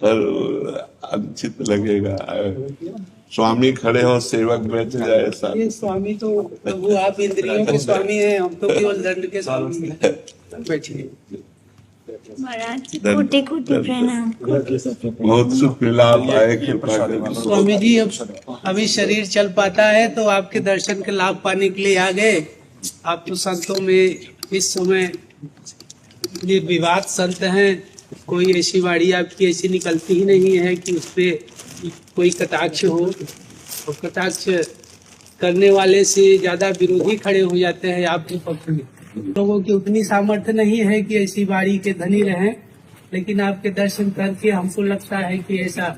पर अनुचित लगेगा। स्वामी खड़े हो, सेवक बैठ जाए, ऐसा। ये स्वामी तो प्रभु आप इंद्रियों के स्वामी हैं, हम तो केवल दंड के स्वामी हैं। बैठिए महाराज कोटि कोटि प्रणाम। बहुत सुख मिला, आप आए, कृपा करके। स्वामी जी अब अभी शरीर चल पाता है तो आपके दर्शन के लाभ पाने के लिए आ गए। आप तो संतों में इस समय ये विवाद संत हैं, कोई ऐसी वाणी आपकी ऐसी निकलती ही नहीं है कि उस पर कोई कटाक्ष हो, और कटाक्ष करने वाले से ज्यादा विरोधी खड़े हो जाते हैं आपके पक्ष में। लोगों की उतनी सामर्थ्य नहीं है कि ऐसी वाणी के धनी रहें, लेकिन आपके दर्शन करके हमको लगता है कि ऐसा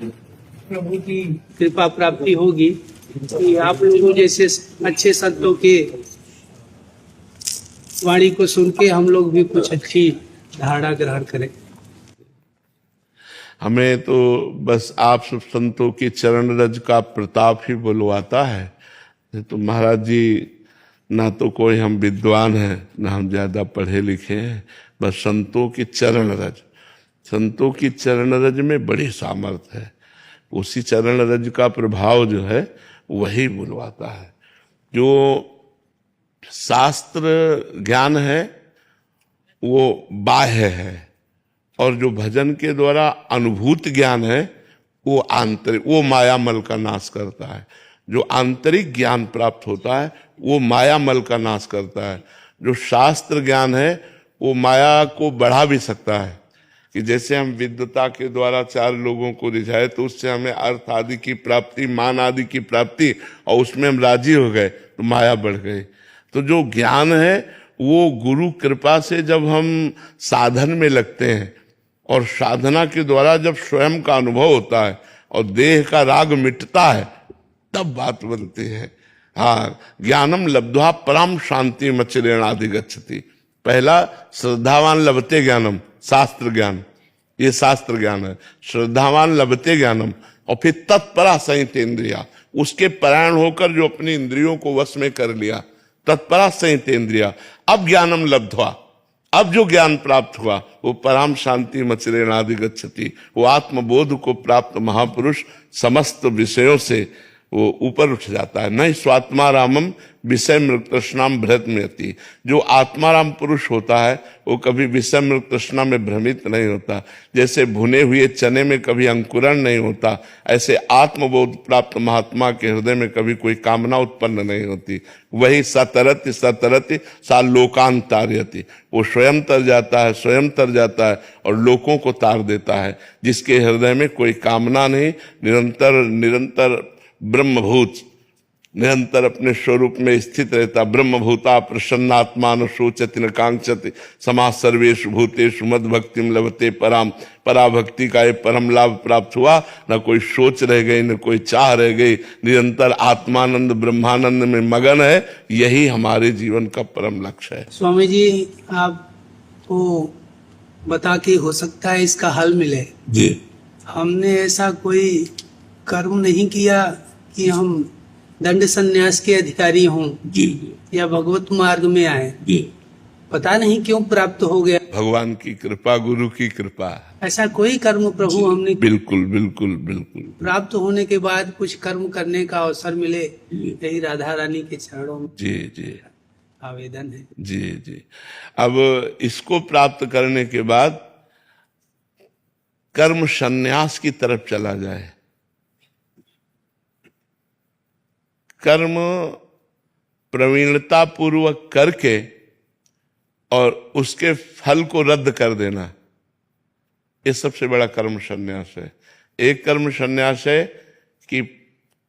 प्रभु की कृपा प्राप्ति होगी कि आप लोगों जैसे अच्छे संतों के वाणी को सुन के हम लोग भी कुछ अच्छी धारणा ग्रहण करें। हमें तो बस आप सब संतों के चरण रज का प्रताप ही बुलवाता है। तो महाराज जी, ना तो कोई हम विद्वान हैं, ना हम ज्यादा पढ़े लिखे हैं, बस संतों की चरण रज, संतों की चरण रज में बड़ी सामर्थ्य है। उसी चरण रज का प्रभाव जो है वही बुलवाता है। जो शास्त्र ज्ञान है वो बाह्य है, और जो भजन के द्वारा अनुभूत ज्ञान है वो आंतरिक, वो मायामल का नाश करता है। जो आंतरिक ज्ञान प्राप्त होता है वो मायामल का नाश करता है। जो शास्त्र ज्ञान है वो माया को बढ़ा भी सकता है, कि जैसे हम विद्वता के द्वारा चार लोगों को रिझाए तो उससे हमें अर्थ आदि की प्राप्ति, मान आदि की प्राप्ति, और उसमें हम राजी हो गए तो माया बढ़ गई। तो जो ज्ञान है वो गुरु कृपा से जब हम साधन में लगते हैं और साधना के द्वारा जब स्वयं का अनुभव होता है और देह का राग मिटता है, तब बात बनती है। हाँ, ज्ञानम लब्ध्वा परम शांति मचिरेणाधिगच्छति। पहला श्रद्धावान लभते ज्ञानम, शास्त्र ज्ञान, ये शास्त्र ज्ञान है। श्रद्धावान लभते ज्ञानम, और फिर तत्परा संयत इंद्रिया, उसके परायण होकर जो अपनी इंद्रियों को वश में कर लिया, तत्परा संयत इंद्रिया। अब ज्ञानम लब्ध्वा, अब जो ज्ञान प्राप्त हुआ वो परम शांति मचिरेणाधिगच्छति, वो आत्मबोध को प्राप्त महापुरुष समस्त विषयों से वो ऊपर उठ जाता है। नहीं स्वात्मारामम विषय मृग तृष्णाम भ्रमयति। जो आत्माराम पुरुष होता है वो कभी विषय मृग तृष्णा में भ्रमित नहीं होता। जैसे भुने हुए चने में कभी अंकुरण नहीं होता, ऐसे आत्मबोध प्राप्त महात्मा के हृदय में कभी कोई कामना उत्पन्न नहीं होती। वही सतरति सतरति सा लोकान तारयति, वो स्वयं तर जाता है, स्वयं तर जाता है और लोकों को तार देता है। जिसके हृदय में कोई कामना नहीं, निरंतर निरंतर ब्रह्मभूत, निरंतर अपने स्वरूप में स्थित रहता। ब्रह्मभूता प्रसन्नात्मा न शोचति न कांक्षति, समाज सर्वेषु भूतेषु मद भक्तिम लभते पराम। पराभक्ति का ये परम लाभ प्राप्त हुआ, न कोई सोच रह गई, न कोई चाह रह गई, निरंतर आत्मानंद ब्रह्मानंद में मगन है। यही हमारे जीवन का परम लक्ष्य है। स्वामी जी, आपको बता के हो सकता है इसका हल मिले जी। हमने ऐसा कोई कर्म नहीं किया कि हम दंड संन्यास के अधिकारी हों जी, या भगवत मार्ग में आए, जी। पता नहीं क्यों प्राप्त हो गया। भगवान की कृपा, गुरु की कृपा। ऐसा कोई कर्म प्रभु हमने बिल्कुल बिल्कुल बिल्कुल। प्राप्त होने के बाद कुछ कर्म करने का अवसर मिले, यही राधा रानी के चरणों में जी जी आवेदन है। जी जी। अब इसको प्राप्त करने के बाद कर्म संन्यास की तरफ चला जाए। कर्म प्रवीणता पूर्वक करके और उसके फल को रद्द कर देना, ये सबसे बड़ा कर्म संन्यास है। एक कर्म संन्यास है कि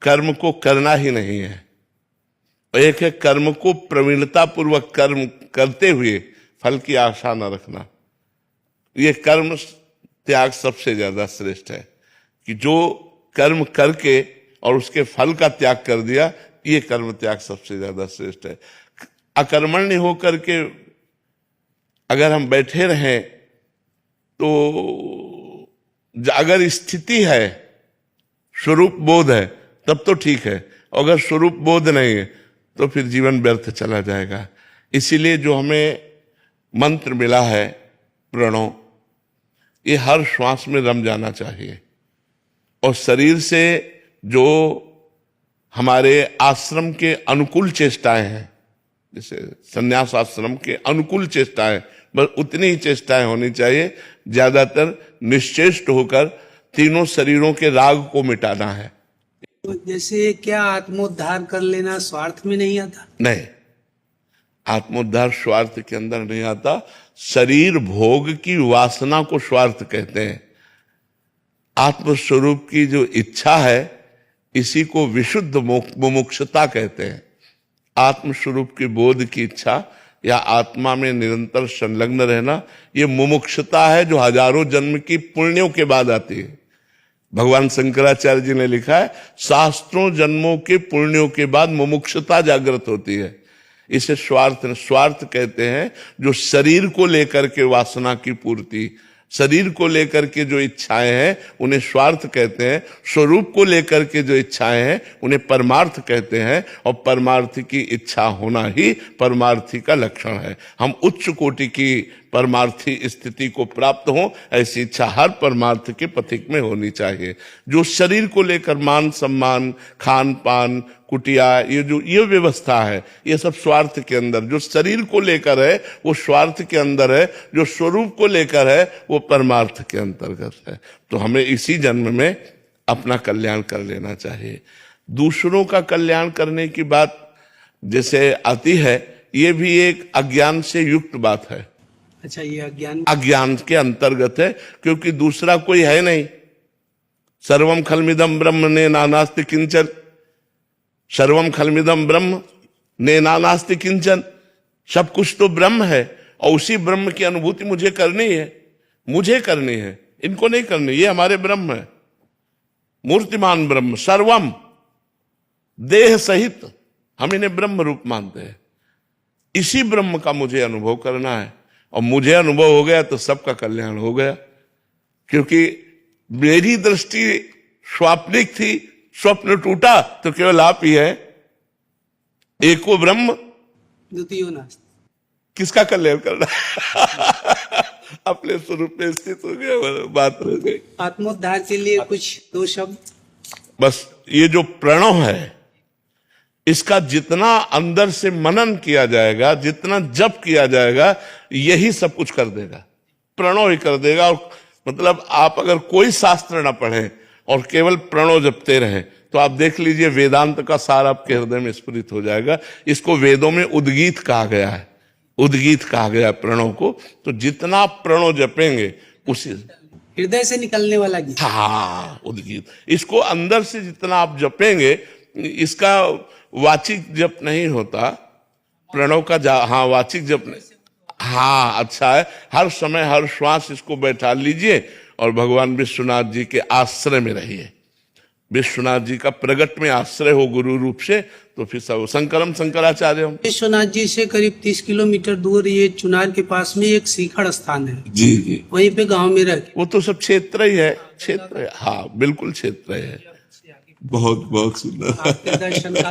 कर्म को करना ही नहीं है, एक है कर्म को प्रवीणता पूर्वक कर्म करते हुए फल की आशा न रखना। ये कर्म त्याग सबसे ज्यादा श्रेष्ठ है, कि जो कर्म करके और उसके फल का त्याग कर दिया, ये कर्म त्याग सबसे ज्यादा श्रेष्ठ है। अकर्मण्य होकर के अगर हम बैठे रहें तो अगर स्थिति है, स्वरूप बोध है, तब तो ठीक है। अगर स्वरूप बोध नहीं है तो फिर जीवन व्यर्थ चला जाएगा। इसीलिए जो हमें मंत्र मिला है प्रणव, ये हर श्वास में रम जाना चाहिए। और शरीर से जो हमारे आश्रम के अनुकूल चेष्टाएं हैं, जैसे संन्यास आश्रम के अनुकूल चेष्टाएं, बस उतनी ही चेष्टाएं होनी चाहिए। ज्यादातर निश्चेष्ट होकर तीनों शरीरों के राग को मिटाना है। तो जैसे क्या आत्मोद्धार कर लेना स्वार्थ में नहीं आता? नहीं, आत्मोद्धार स्वार्थ के अंदर नहीं आता। शरीर भोग की वासना को स्वार्थ कहते हैं। आत्मस्वरूप की जो इच्छा है, इसी को विशुद्ध मुमुक्षुता कहते हैं। आत्मस्वरूप की बोध की इच्छा या आत्मा में निरंतर संलग्न रहना, ये मुमुक्षुता है जो हजारों जन्म की पुण्यों के बाद आती है। भगवान शंकराचार्य जी ने लिखा है, शास्त्रों जन्मों के पुण्यों के बाद मुमुक्षुता जागृत होती है। इसे स्वार्थ कहते हैं। जो शरीर को लेकर के वासना की पूर्ति, शरीर को लेकर के जो इच्छाएं हैं उन्हें स्वार्थ कहते हैं। स्वरूप को लेकर के जो इच्छाएं हैं उन्हें परमार्थ कहते हैं। और परमार्थ की इच्छा होना ही परमार्थी का लक्षण है। हम उच्च कोटि की परमार्थी स्थिति को प्राप्त हो, ऐसी इच्छा हर परमार्थ के पथिक में होनी चाहिए। जो शरीर को लेकर मान सम्मान, खान पान, कुटिया, ये व्यवस्था है, ये सब स्वार्थ के अंदर। जो शरीर को लेकर है वो स्वार्थ के अंदर है, जो स्वरूप को लेकर है वो परमार्थ के अंतर्गत है। तो हमें इसी जन्म में अपना कल्याण कर लेना चाहिए। दूसरों का कल्याण करने की बात जैसे आती है, ये भी एक अज्ञान से युक्त बात है। अच्छा, ये अज्ञान के अंतर्गत है, क्योंकि दूसरा कोई है नहीं। सर्वम खलमिदम ब्रह्म ने नानास्ति किंचन, सर्वम खलमिदम ब्रह्म ने नानास्ति किंचन, सब कुछ तो ब्रह्म है और उसी ब्रह्म की अनुभूति मुझे करनी है, मुझे करनी है, इनको नहीं करनी। ये हमारे ब्रह्म है, मूर्तिमान ब्रह्म, सर्वम, देह सहित हम इन्हें ब्रह्म रूप मानते हैं। इसी ब्रह्म का मुझे अनुभव करना है और मुझे अनुभव हो गया तो सबका कल्याण हो गया। क्योंकि मेरी दृष्टि स्वाप्निक थी, स्वप्न टूटा तो केवल आप ही है। एको ब्रह्म द्वितीयो नास्ति। किसका कल्याण करना अपने स्वरूप में स्थित हो गया, बात हो गई। आत्मोद्धार के लिए कुछ दो शब्द। बस ये जो प्रणव है, इसका जितना अंदर से मनन किया जाएगा, जितना जप किया जाएगा, यही सब कुछ कर देगा। प्रणव ही कर देगा। और मतलब आप अगर कोई शास्त्र ना पढ़ें और केवल प्रणव जपते रहें तो आप देख लीजिए वेदांत का सार आपके हृदय में स्फुरित हो जाएगा। इसको वेदों में उद्गीत कहा गया है, उद्गीत कहा गया है प्रणव को। तो जितना प्रणव जपेंगे उसी हृदय से निकलने वाला गीत। हाँ, उद्गीत। इसको अंदर से जितना आप जपेंगे, इसका वाचिक जप नहीं होता, प्रणव का हाँ वाचिक जप नहीं। हाँ, अच्छा है। हर समय हर श्वास इसको बैठा लीजिए और भगवान विश्वनाथ जी के आश्रय में रहिए। विश्वनाथ जी का प्रगट में आश्रय हो गुरु रूप से, तो फिर सब शंकरम शंकराचार्य। विश्वनाथ जी से करीब 30 किलोमीटर दूर ये चुनार के पास में एक सीखड़ स्थान है। जी जी, वहीं पे गांव में रह। वो तो सब क्षेत्र ही है, क्षेत्र है। हाँ, बिल्कुल क्षेत्र है। बहुत बहुत सुंदर। आपके दर्शन का